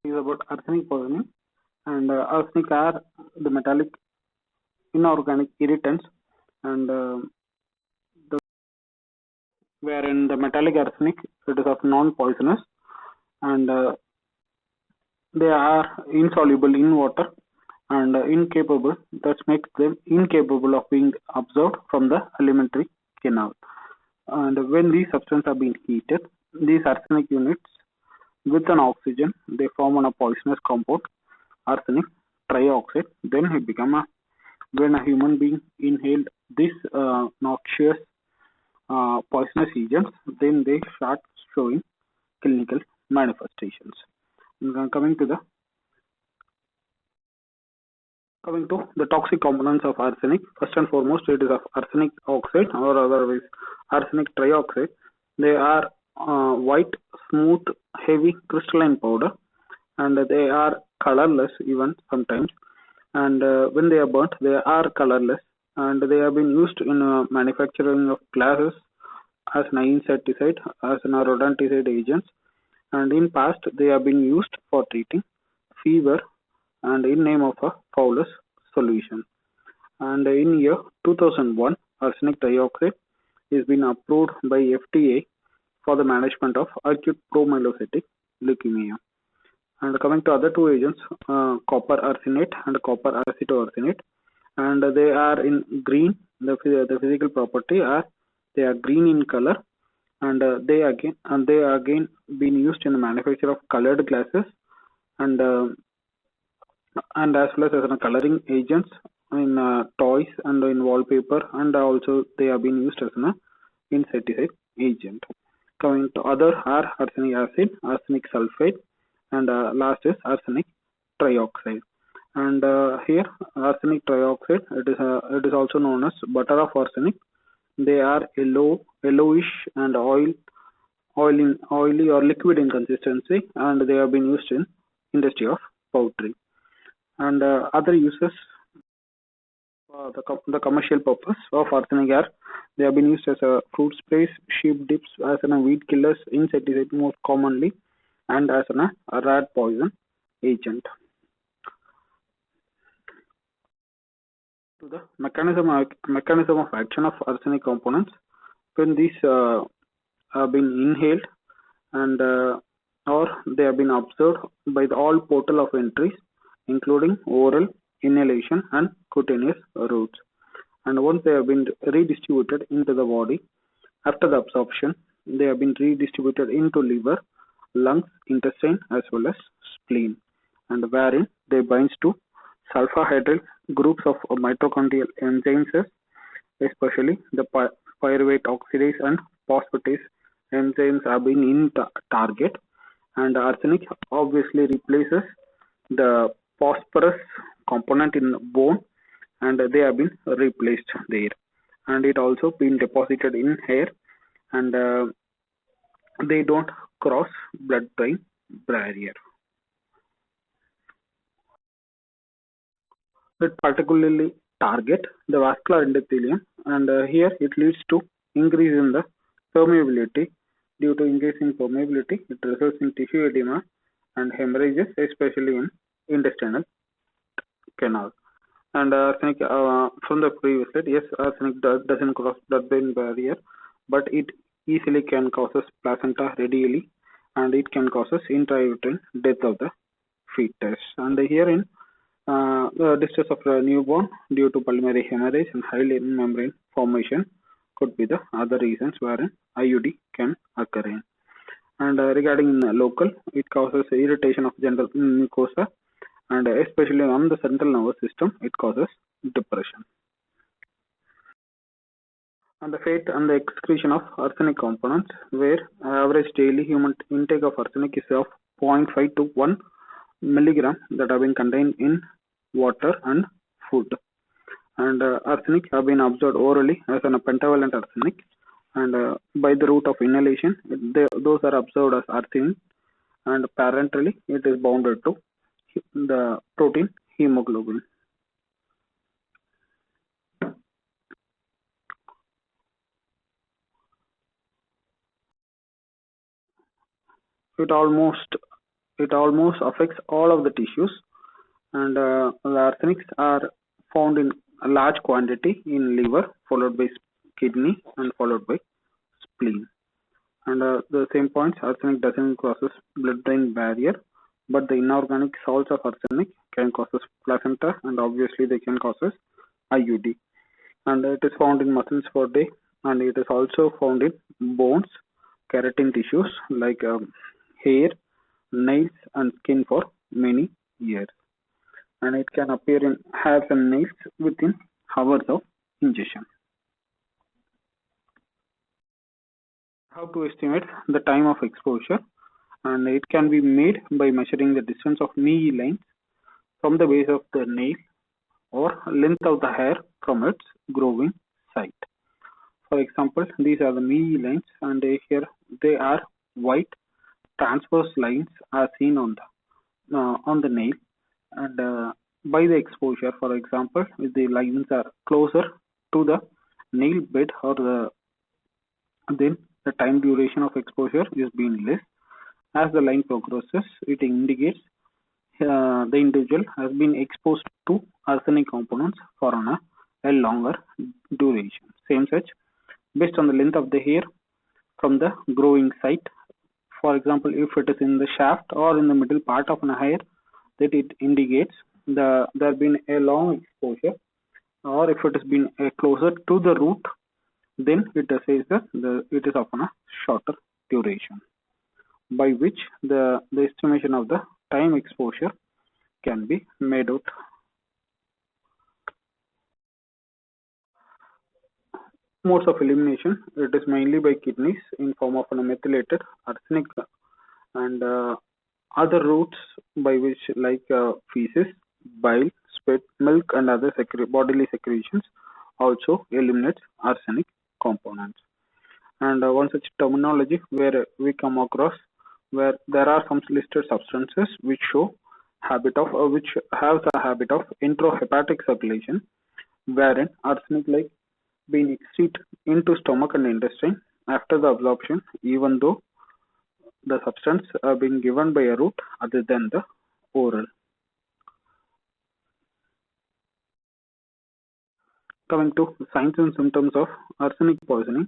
is about arsenic poisoning, and arsenic are the metallic inorganic irritants, and wherein the metallic arsenic it is of non-poisonous, and they are insoluble in water and incapable, that makes them incapable of being absorbed from the alimentary canal. And when these substances are being heated, these arsenic units with an oxygen, they form a poisonous compound, arsenic trioxide. Then it become when a human being inhaled this noxious poisonous agents, then they start showing clinical manifestations. Coming to the toxic components of arsenic, first and foremost, it is of arsenic oxide or otherwise arsenic trioxide. They are white, smooth, heavy crystalline powder, and they are colorless even sometimes. And when they are burnt, they are colorless, and they have been used in manufacturing of glasses as an insecticide, as an rodenticide agents, and in past they have been used for treating fever and in name of a Fowler's solution. And in year 2001, arsenic dioxide is been approved by FDA for the management of acute promyelocytic leukemia. And coming to other two agents, copper arsenate and copper acetoarsenate, and they are in green. The physical property are they are green in color, and they again been used in the manufacture of colored glasses, and as well as coloring agents in toys and in wallpaper, and also they have been used as an insecticide agent. Coming to other are arsenic acid, arsenic sulfate, and last is arsenic trioxide. And here arsenic trioxide, it is also known as butter of arsenic. They are yellowish and oily or liquid in consistency, and they have been used in industry of poultry. And other uses, the commercial purpose of arsenic are they have been used as a fruit sprays, sheep dips, as a weed killers, insecticide most commonly, and as a rat poison agent. To the mechanism of action of arsenic components, when these have been inhaled and or they have been observed by all portal of entries, including oral, inhalation, and cutaneous routes. And once they have been redistributed into the body, after the absorption, they have been redistributed into liver, lungs, intestine, as well as spleen, and wherein they binds to sulfahydryl groups of mitochondrial enzymes, especially the pyruvate oxidase and phosphatase enzymes have been in target, and arsenic obviously replaces the phosphorus component in bone, and they have been replaced there, and it also been deposited in hair, and they don't cross blood-brain barrier. It particularly target the vascular endothelium, and here it leads to increase in the permeability. Due to increase in permeability, it results in tissue edema and hemorrhages, especially in intestinal canal. And arsenic, from the previous slide, yes, arsenic doesn't cross blood-brain barrier, but it easily can causes placenta radially, and it can causes intrauterine death of the fetus. And herein, the distress of a newborn due to pulmonary hemorrhage and high membrane formation could be the other reasons wherein IUD can occur in. And regarding local, it causes irritation of general mucosa, and especially on the central nervous system, it causes depression. And the fate and the excretion of arsenic components, where average daily human intake of arsenic is of 0.5 to 1 milligram that have been contained in water and food. And arsenic have been absorbed orally as a pentavalent arsenic, and by the route of inhalation, those are absorbed as arsenic, and parenterally it is bounded to the protein hemoglobin. It almost it almost affects all of the tissues, and the arsenics are found in a large quantity in liver, followed by kidney, and followed by spleen. And the same points, arsenic doesn't crosses blood-brain barrier, but the inorganic salts of arsenic can cause placenta, and obviously they can cause IUD. And it is found in muscles for day, and it is also found in bones, keratin tissues like hair, nails, and skin for many years. And it can appear in hairs and nails within hours of ingestion. How to estimate the time of exposure? And it can be made by measuring the distance of knee lines from the base of the nail or length of the hair from its growing site. For example, these are the knee lines, and here they are white transverse lines are seen on the nail, and by the exposure, for example, if the lines are closer to the nail bed, then the time duration of exposure is being less. As the line progresses, it indicates the individual has been exposed to arsenic components for a longer duration. Same such, based on the length of the hair from the growing site. For example, if it is in the shaft or in the middle part of a hair, that it indicates there has been a long exposure, or if it has been closer to the root, then it says that it is of a shorter duration, by which the estimation of the time exposure can be made out. Modes of elimination, it is mainly by kidneys in form of a methylated arsenic, and other routes by which like feces, bile, sweat, milk, and other bodily secretions also eliminates arsenic components. And one such terminology where we come across, where there are some listed substances which show which have the habit of intrahepatic circulation, wherein arsenic like being excreted into stomach and intestine after the absorption, even though the substance are being given by a route other than the oral. Coming to signs and symptoms of arsenic poisoning.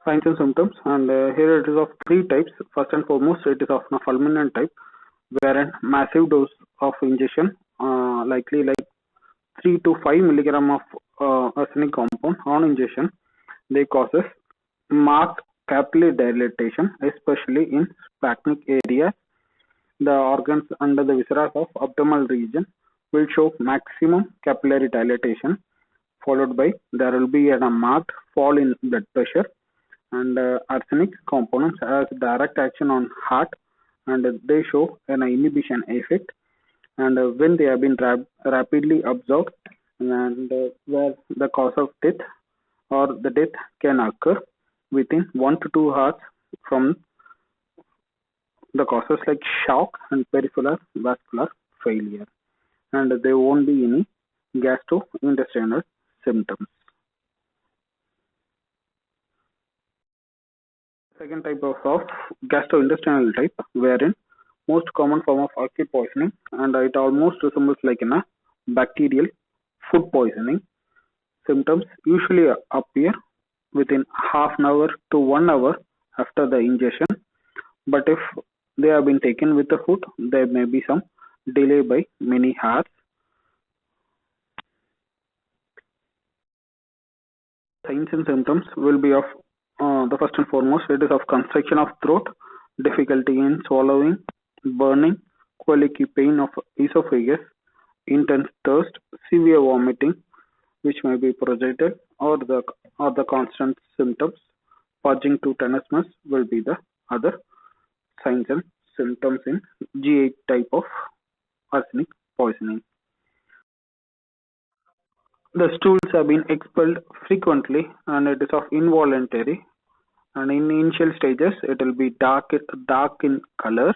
Signs and symptoms, and here it is of three types. First and foremost, it is of a fulminant type, wherein massive dose of ingestion, likely like 3 to 5 milligram of arsenic compound on ingestion, they causes marked capillary dilatation, especially in splanchnic area. The organs under the viscera of abdominal region will show maximum capillary dilatation, followed by there will be a marked fall in blood pressure, and arsenic components has direct action on heart, and they show an inhibition effect, and when they have been rapidly absorbed, and where the cause of death or the death can occur within 1 to 2 hours from the causes like shock and peripheral vascular failure, and there won't be any gastrointestinal symptoms. Second type of gastrointestinal type, wherein most common form of acute poisoning, and it almost resembles like in a bacterial food poisoning. Symptoms usually appear within half an hour to 1 hour after the ingestion, but if they have been taken with the food, there may be some delay by many hours. Signs and symptoms will be of the first and foremost, it is of constriction of throat, difficulty in swallowing, burning, colicky pain of esophagus, intense thirst, severe vomiting, which may be projected, or the constant symptoms. Purging to tenesmus will be the other signs and symptoms in G8 type of arsenic poisoning. The stools have been expelled frequently, and it is of involuntary, and in initial stages it will be dark in color,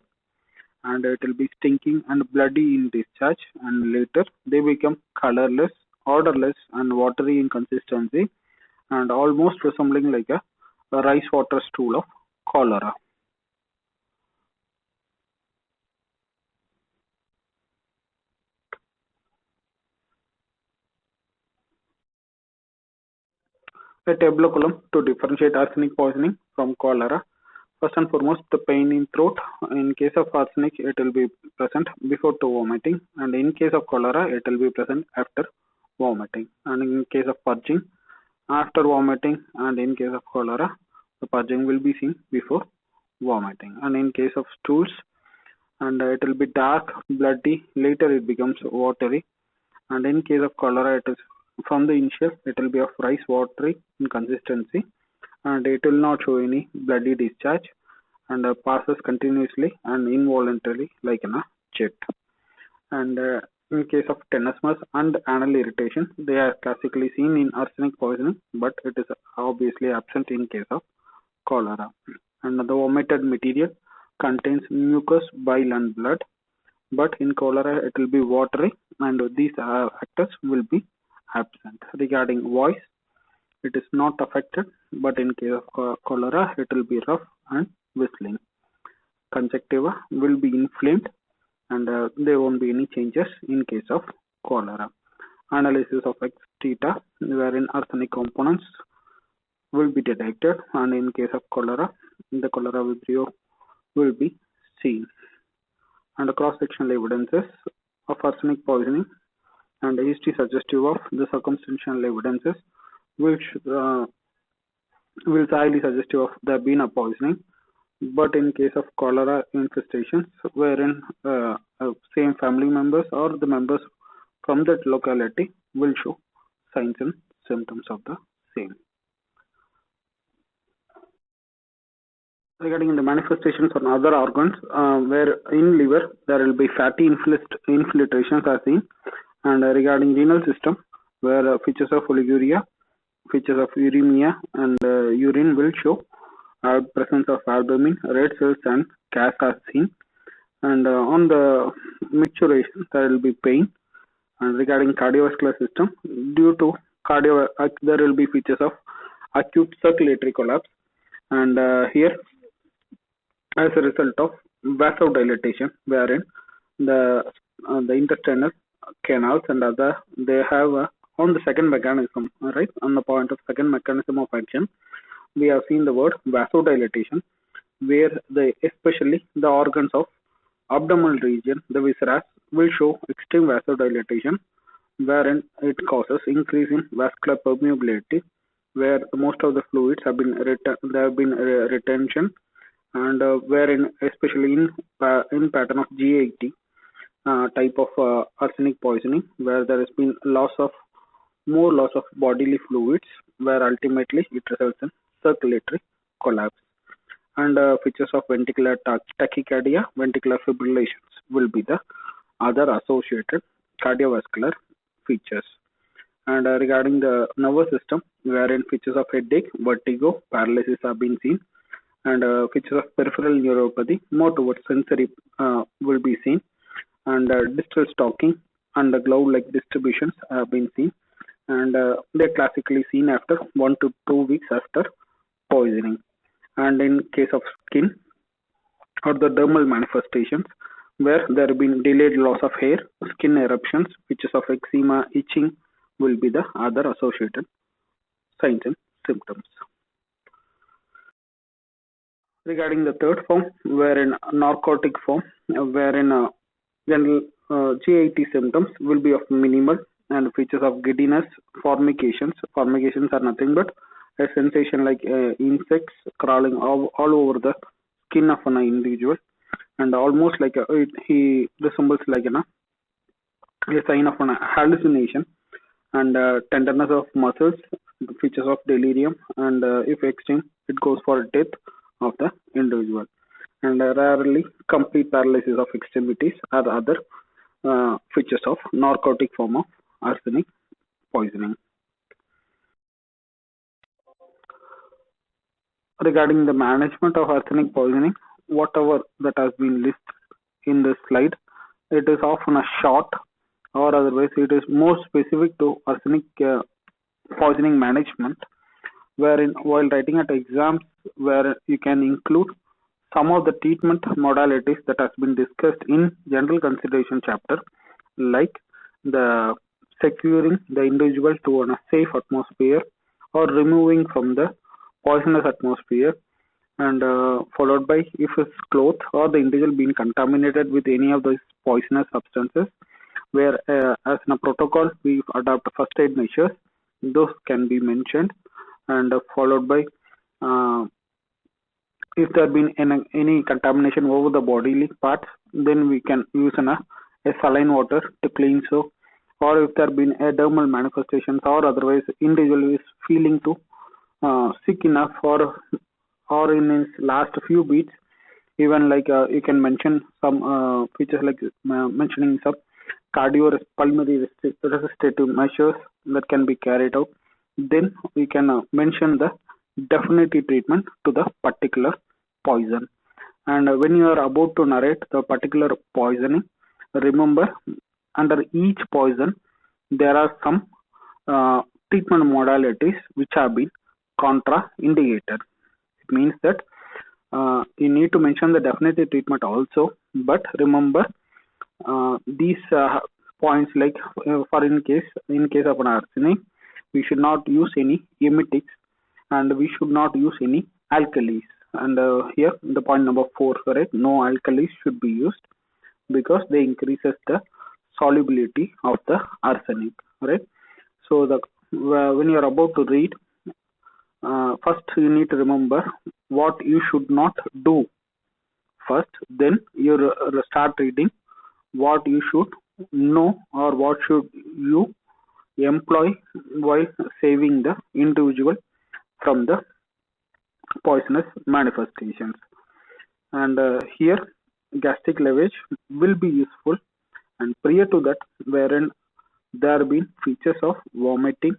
and it will be stinking and bloody in discharge, and later they become colorless, odorless, and watery in consistency, and almost resembling like a rice water stool of cholera. A table column to differentiate arsenic poisoning from cholera. First and foremost, the pain in throat. In case of arsenic, it will be present before to vomiting, and in case of cholera, it will be present after vomiting. And in case of purging, after vomiting, and in case of cholera, the purging will be seen before vomiting. And in case of stools, and it will be dark, bloody. Later, it becomes watery. And in case of cholera, it is from the initial, it will be of rice watery in consistency, and it will not show any bloody discharge, and passes continuously and involuntarily like in a jet. And in case of tenesmus and anal irritation, they are classically seen in arsenic poisoning, but it is obviously absent in case of cholera. And the vomited material contains mucus, bile, and blood, but in cholera it will be watery, and these factors will be absent. Regarding voice, it is not affected, but in case of cholera, it will be rough and whistling. Conjunctiva will be inflamed, and there won't be any changes in case of cholera. Analysis of X theta, wherein arsenic components will be detected, and in case of cholera, the cholera vibrio will be seen. And the cross-sectional evidences of arsenic poisoning and the history suggestive of the circumstantial evidences which will highly suggestive of there being a poisoning. But in case of cholera infestations, wherein same family members or the members from that locality will show signs and symptoms of the same. Regarding the manifestations on other organs, where in liver there will be fatty infiltrations are seen, and regarding renal system, where features of oliguria, features of uremia, and urine will show presence of albumin, red cells, and gas are seen. And on the micturition, there will be pain. And regarding cardiovascular system, due to there will be features of acute circulatory collapse, and here as a result of vasodilatation, wherein the intestinal canals and other, they have on the second mechanism, right, on the point of second mechanism of action, we have seen the word vasodilatation, where especially the organs of abdominal region, the viscera, will show extreme vasodilatation, wherein it causes increase in vascular permeability, where most of the fluids have been retention, and wherein especially in pattern of G80 type of arsenic poisoning, where there has been more loss of bodily fluids, where ultimately it results in circulatory collapse. And features of ventricular tachycardia, ventricular fibrillations will be the other associated cardiovascular features. And regarding the nervous system, wherein features of headache, vertigo, paralysis have been seen, and features of peripheral neuropathy, more towards sensory, will be seen, and distal stocking and the glove-like distributions have been seen, and they're classically seen after 1 to 2 weeks after poisoning. And in case of skin or the dermal manifestations, where there have been delayed loss of hair, skin eruptions, features of eczema, itching will be the other associated signs and symptoms. Regarding the third form, wherein narcotic form, wherein general G80 symptoms will be of minimal, and features of giddiness, formications. Formications are nothing but a sensation like insects crawling all over the skin of an individual, and almost like he resembles like a sign of an hallucination, and tenderness of muscles, features of delirium, and if extreme, it goes for death of the individual. And rarely complete paralysis of extremities are other features of narcotic form of arsenic poisoning. Regarding the management of arsenic poisoning, whatever that has been listed in this slide, it is often a short, or otherwise it is more specific to arsenic poisoning management, wherein while writing at exams, where you can include some of the treatment modalities that has been discussed in general consideration chapter, like the securing the individual to a safe atmosphere, or removing from the poisonous atmosphere, and followed by if his cloth or the individual being contaminated with any of those poisonous substances, where as in a protocol we adopt first aid measures. Those can be mentioned, and followed by if there been any contamination over the bodily parts, then we can use a saline water to clean so, or if there been a dermal manifestations or otherwise individual is feeling to sick enough, or in his last few beats, even like you can mention some features like mentioning some cardiopulmonary resistive measures that can be carried out. Then we can mention the definitive treatment to the particular poison. And when you are about to narrate the particular poisoning, remember under each poison there are some treatment modalities which have been contraindicated. It means that you need to mention the definitive treatment also, but remember these points, like for in case of an arsenic, we should not use any emetics and we should not use any alkalis. And here the point number 4, correct, no alkalis should be used because they increases the solubility of the arsenic, right? So the when you are about to read, first you need to remember what you should not do first, then you start reading what you should know or what should you employ while saving the individual from the poisonous manifestations. And here gastric lavage will be useful, and prior to that, wherein there have been features of vomiting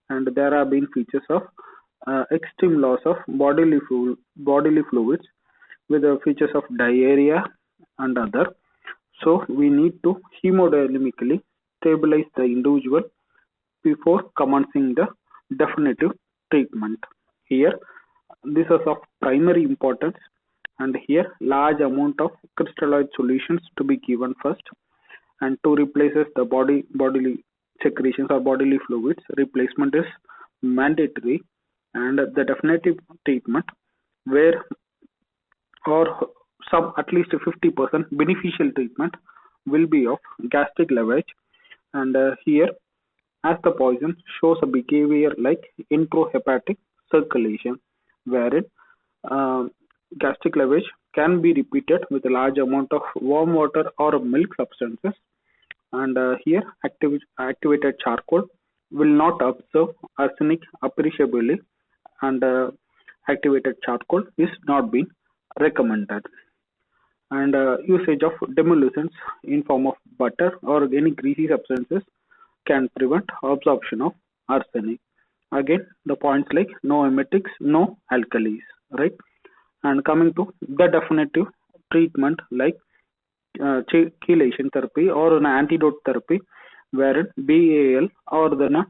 and there have been features of extreme loss of bodily fluids with the features of diarrhea and other. So we need to hemodynamically stabilize the individual before commencing the definitive treatment. Here this is of primary importance, and here large amount of crystalloid solutions to be given first, and to replaces the bodily secretions or bodily fluids. Replacement is mandatory, and the definitive treatment where or some at least 50% beneficial treatment will be of gastric lavage. And here as the poison shows a behavior like intrahepatic circulation, wherein gastric lavage can be repeated with a large amount of warm water or milk substances. And here activated charcoal will not absorb arsenic appreciably, and activated charcoal is not being recommended. And usage of demulcents in form of butter or any greasy substances can prevent absorption of arsenic. Again the points like no emetics, no alkalis, right? And coming to the definitive treatment like chelation therapy or an antidote therapy, wherein BAL or the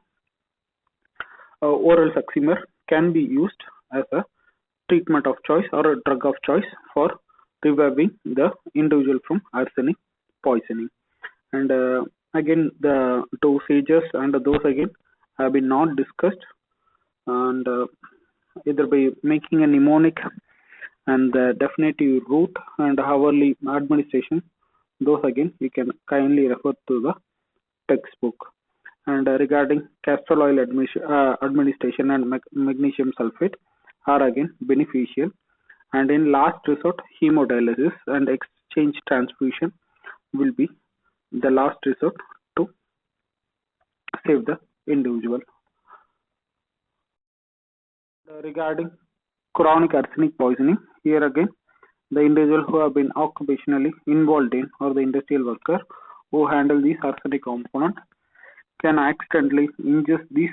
oral succimer can be used as a treatment of choice or a drug of choice for reviving the individual from arsenic poisoning. And again the dosages and those again have been not discussed, and either by making a mnemonic and the definitive route and hourly administration, those again you can kindly refer to the textbook. And regarding castor oil administration and magnesium sulfate are again beneficial, and in last resort hemodialysis and exchange transfusion will be the last resort to save the individual. Regarding chronic arsenic poisoning, here again the individual who have been occupationally involved in or the industrial worker who handle these arsenic components can accidentally ingest these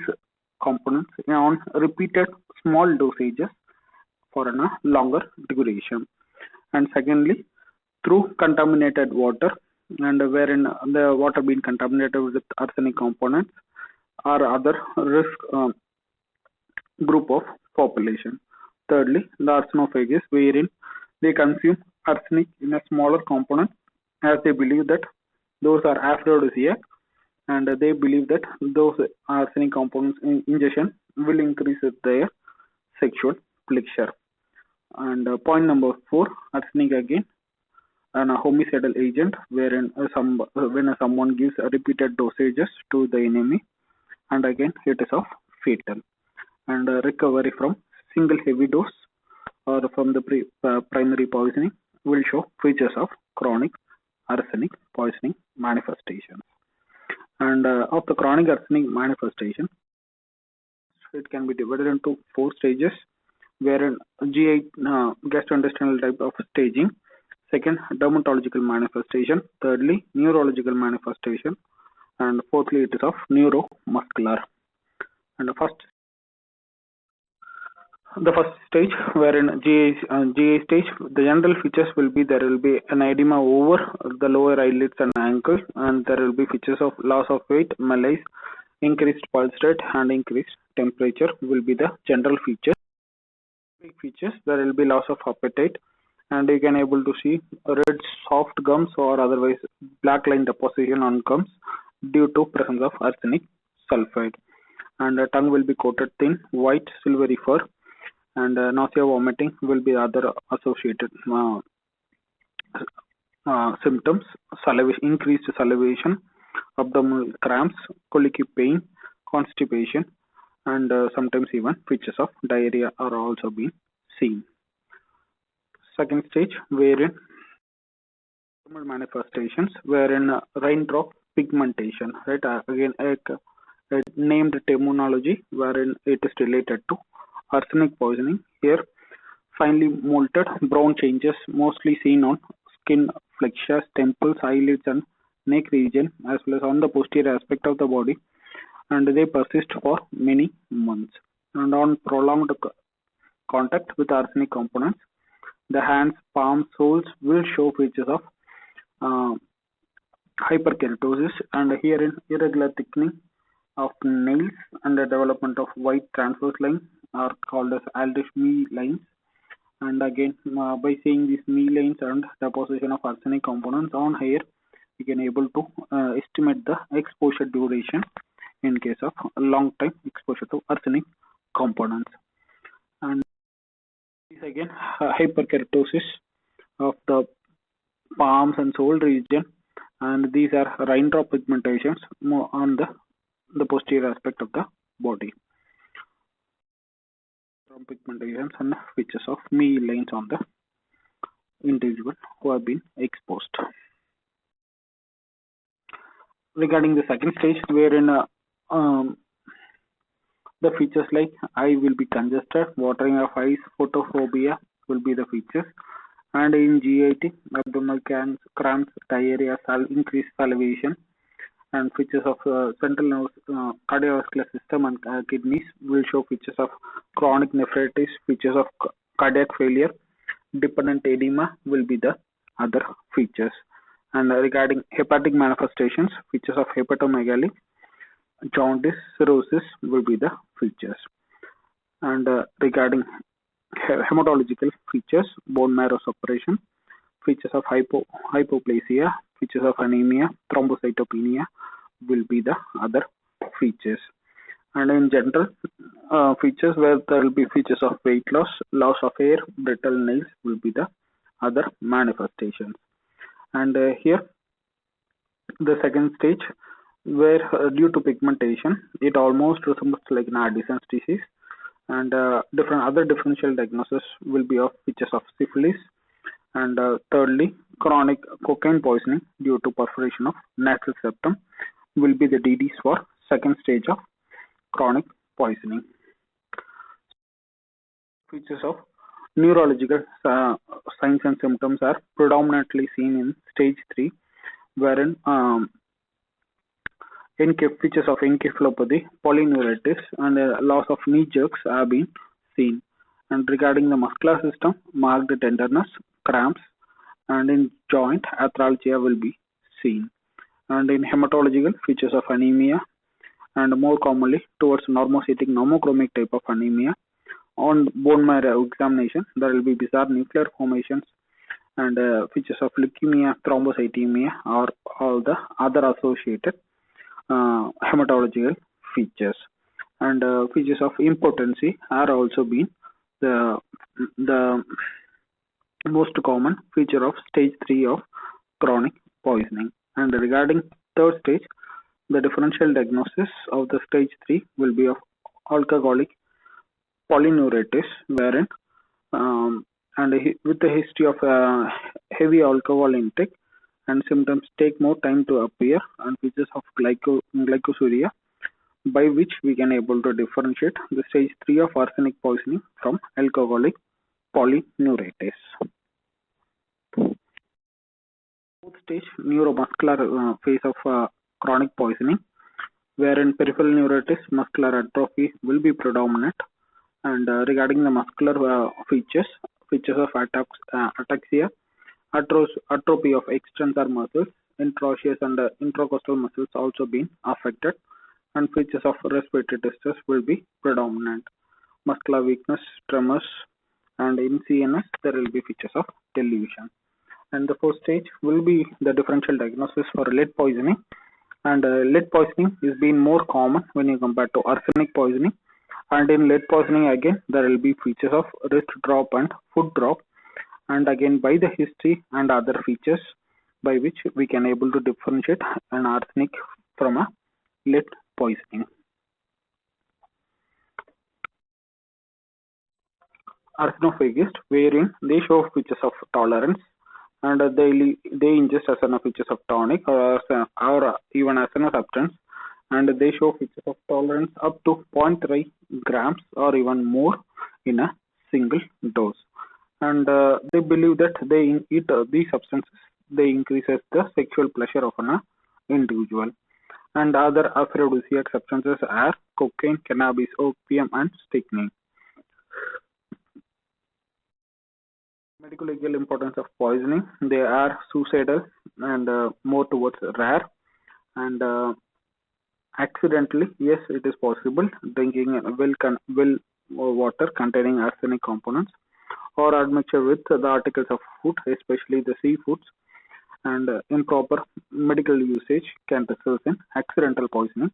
components on repeated small dosages for a longer duration. And secondly, through contaminated water, and wherein the water being contaminated with arsenic components or other risk group of population. Thirdly, the arsenophages, wherein they consume arsenic in a smaller component as they believe that those are aphrodisiac, and they believe that those arsenic components in ingestion will increase their sexual pleasure. And point number 4, arsenic again, and a homicidal agent wherein when someone gives repeated dosages to the enemy, and again it is of fatal. And recovery from single heavy dose or from the primary poisoning will show features of chronic arsenic poisoning manifestations. And of the chronic arsenic manifestation, it can be divided into 4 stages, wherein GI gastrointestinal type of staging, second dermatological manifestation, thirdly neurological manifestation, and fourthly it is of neuromuscular. And the first stage, wherein GI stage, the general features will be there will be an edema over the lower eyelids and ankles, and there will be features of loss of weight, malaise, increased pulse rate, and increased temperature will be the general features. Big features, there will be loss of appetite, and you can able to see red soft gums or otherwise black line deposition on gums due to presence of arsenic sulfide. And the tongue will be coated thin, white, silvery fur, and nausea, vomiting will be other associated symptoms. Increased salivation, abdominal cramps, colicky pain, constipation, and sometimes even features of diarrhea are also being seen. Second stage, wherein manifestations, wherein raindrop pigmentation, right? Again, a named terminology wherein it is related to arsenic poisoning. Here, finely molted brown changes mostly seen on skin, flexures, temples, eyelids, and neck region, as well as on the posterior aspect of the body, and they persist for many months. And on prolonged contact with arsenic components, the hands, palms, soles will show features of hyperkeratosis, and here in irregular thickening of nails and the development of white transverse lines are called as Aldrich-Mee lines. And again, by seeing these Mee lines and deposition of arsenic components on hair, we can able to estimate the exposure duration in case of long time exposure to arsenic components. And this again hyperkeratosis of the palms and sole region, and these are raindrop pigmentations more on the posterior aspect of the body. Pigmentations and features of Mee lines on the individual who have been exposed. Regarding the second stage, wherein the features like eye will be congested, watering of eyes, photophobia will be the features, and in GIT, abdominal cramps, diarrhea, increased salivation, and features of central nervous cardiovascular system and kidneys will show features of chronic nephritis, features of cardiac failure, dependent edema will be the other features. And regarding hepatic manifestations, features of hepatomegaly, jaundice, cirrhosis will be the features. And regarding hematological features, bone marrow suppression, features of hypoplasia, features of anemia, thrombocytopenia will be the other features. And in general, features where there will be features of weight loss, loss of hair, brittle nails will be the other manifestations. And here, the second stage, where due to pigmentation, it almost resembles like an Addison's disease, and other differential diagnosis will be of features of syphilis, and thirdly, chronic cocaine poisoning due to perforation of nasal septum will be the DDs for second stage of chronic poisoning. Features of neurological signs and symptoms are predominantly seen in stage 3, wherein features of encephalopathy, polyneuritis, and loss of knee jerks have been seen. And regarding the muscular system, marked tenderness, cramps, and in joint arthralgia will be seen. And in hematological, features of anemia, and more commonly towards normocytic normochromic type of anemia. On bone marrow examination, there will be bizarre nuclear formations and features of leukemia, thrombocythemia, or all the other associated hematological features. and features of impotency are also been the most common feature of stage 3 of chronic poisoning. And regarding third stage, the differential diagnosis of the stage 3 will be of alcoholic polyneuritis, wherein with the history of heavy alcohol intake and symptoms take more time to appear, and features of glycosuria, by which we can able to differentiate the stage 3 of arsenic poisoning from alcoholic polyneuritis. Fourth stage, neuromuscular phase of chronic poisoning, wherein peripheral neuritis, muscular atrophy will be predominant. And regarding the muscular features of ataxia, atrophy of extensor muscles, interosseous and intercostal muscles also being affected, and features of respiratory distress will be predominant. Muscular weakness, tremors, and in CNS there will be features of delusion. And the fourth stage will be the differential diagnosis for lead poisoning, and lead poisoning is being more common when you compare to arsenic poisoning. And in lead poisoning again there will be features of wrist drop and foot drop, and again by the history and other features by which we can able to differentiate an arsenic from a lead poisoning. Arsenophagist, wherein they show features of tolerance, and they ingest as features of tonic or even as a substance, and they show features of tolerance up to 0.3 grams or even more in a single dose. And they believe that they eat these substances, they increases the sexual pleasure of an individual. And other aphrodisiac substances are cocaine, cannabis, opium, and strychnine. Medico-legal importance of poisoning: they are suicidal and more towards rare, and accidentally, yes, it is possible drinking well water containing arsenic components, or admixture with the articles of food, especially the seafoods, and improper medical usage can result in accidental poisoning.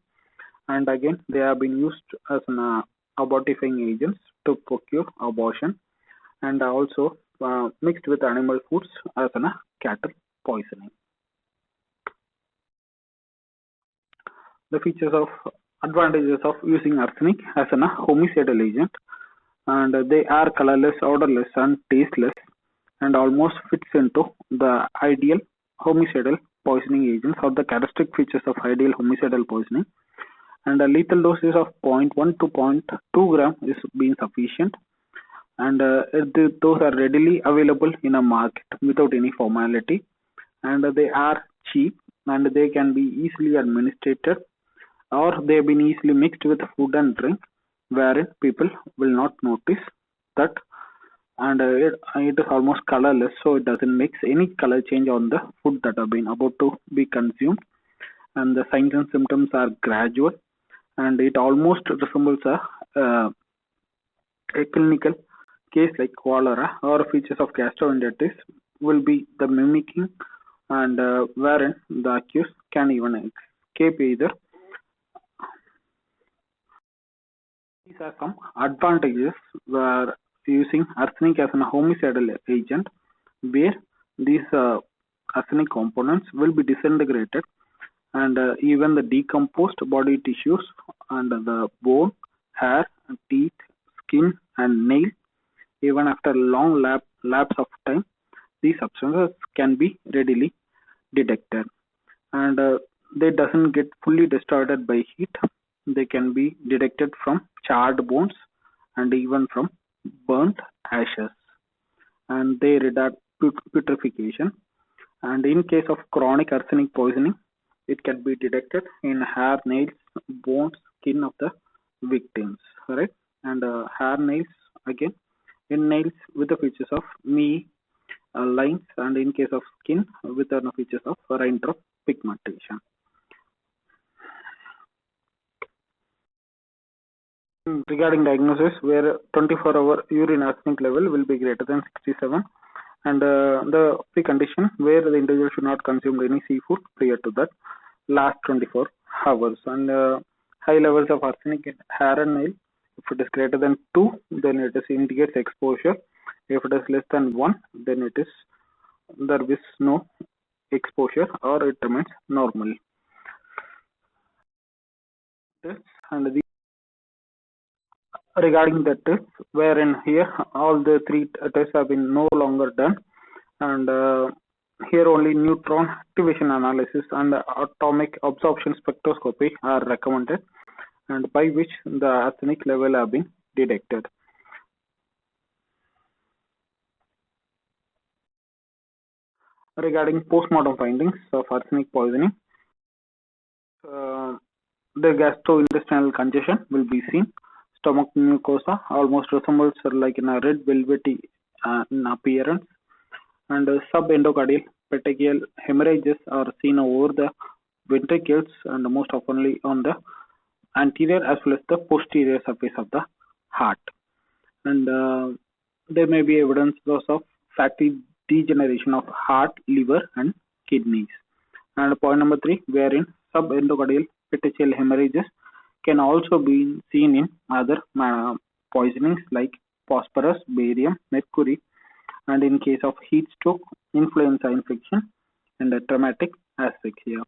And again, they have been used as an abortifying agents to procure abortion, and also mixed with animal foods as an cattle poisoning. The features of advantages of using arsenic as a homicidal agent, and they are colorless, odorless, and tasteless, and almost fits into the ideal homicidal poisoning agents, or the characteristic features of ideal homicidal poisoning. And a lethal doses of 0.1 to 0.2 gram is being sufficient, and those are readily available in a market without any formality, and they are cheap, and they can be easily administered, or they have been easily mixed with food and drink, wherein people will not notice that, and it is almost colorless, so it doesn't make any color change on the food that have been about to be consumed, and the signs and symptoms are gradual, and it almost resembles a clinical case like cholera, or features of gastroenteritis will be the mimicking, and wherein the accused can even escape either. These are some advantages where using arsenic as a homicidal agent, where these arsenic components will be disintegrated, and even the decomposed body tissues and the bone, hair, teeth, skin, and nail, even after long lapse of time, these substances can be readily detected, and they doesn't get fully destroyed by heat. They can be detected from charred bones and even from burnt ashes, and they retard putrefaction. And in case of chronic arsenic poisoning, it can be detected in hair, nails, bones, skin of the victims, right? And hair, nails, again in nails with the features of lines, and in case of skin with the features of raindrop pigmentation. Regarding diagnosis, where 24-hour urine arsenic level will be greater than 67, and the precondition where the individual should not consume any seafood prior to that last 24 hours, and high levels of arsenic in hair and nail. If it is greater than 2, then it is indicates exposure. If it is less than 1, then it is there is no exposure or it remains normal. And regarding the tests, wherein here all the 3 tests have been no longer done, and here only neutron activation analysis and atomic absorption spectroscopy are recommended, and by which the arsenic level have been detected. Regarding post-mortem findings of arsenic poisoning, the gastrointestinal congestion will be seen. Stomach mucosa almost resembles like in a red velvety in appearance, and subendocardial petechial hemorrhages are seen over the ventricles and most oftenly on the anterior as well as the posterior surface of the heart. And there may be evidences of fatty degeneration of heart, liver, and kidneys. And point number 3, wherein subendocardial petechial hemorrhages can also be seen in other poisonings like phosphorus, barium, mercury, and in case of heat stroke, influenza infection, and a traumatic asphyxia.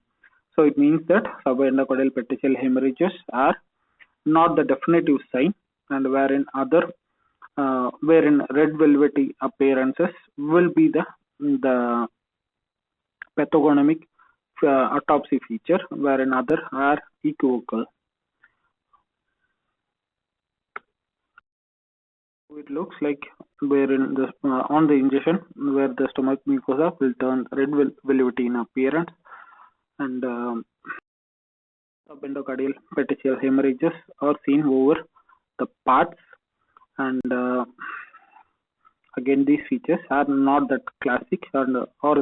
So it means that subendocardial petechial hemorrhages are not the definitive sign, and wherein red velvety appearances will be the pathognomic autopsy feature, wherein other are equivocal. It looks like wherein the on the ingestion, where the stomach mucosa will turn red velvety in appearance, and subendocardial petechial hemorrhages are seen over the parts, and again these features are not that classic, and or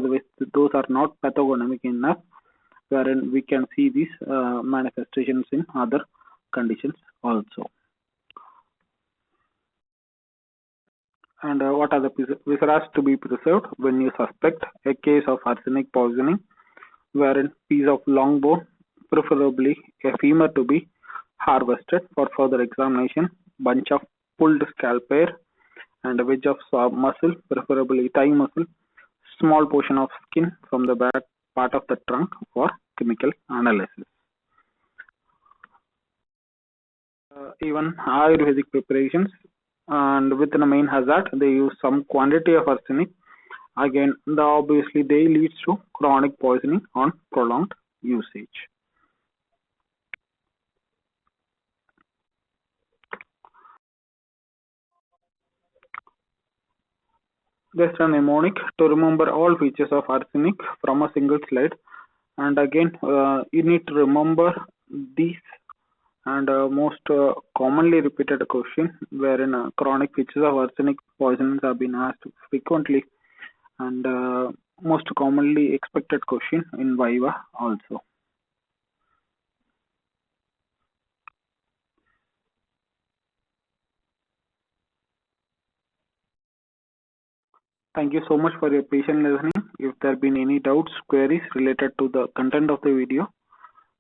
those are not pathognomic enough, wherein we can see these manifestations in other conditions also. And what are the viscera to be preserved when you suspect a case of arsenic poisoning, wherein piece of long bone, preferably a femur, to be harvested for further examination, bunch of pulled scalp hair, and a wedge of muscle, preferably thigh muscle, small portion of skin from the back part of the trunk for chemical analysis. Even Ayurvedic preparations and within a main hazard, they use some quantity of arsenic. Again, obviously they leads to chronic poisoning on prolonged usage. Just a mnemonic to remember all features of arsenic from a single slide. And again, you need to remember these and most commonly repeated question, wherein chronic features of arsenic poisonings have been asked frequently, and most commonly expected question in Viva also. Thank you so much for your patient listening. If there have been any doubts, queries related to the content of the video,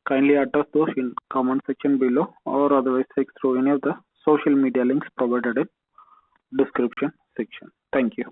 kindly address those in comment section below, or otherwise check through any of the social media links provided in description section. Thank you.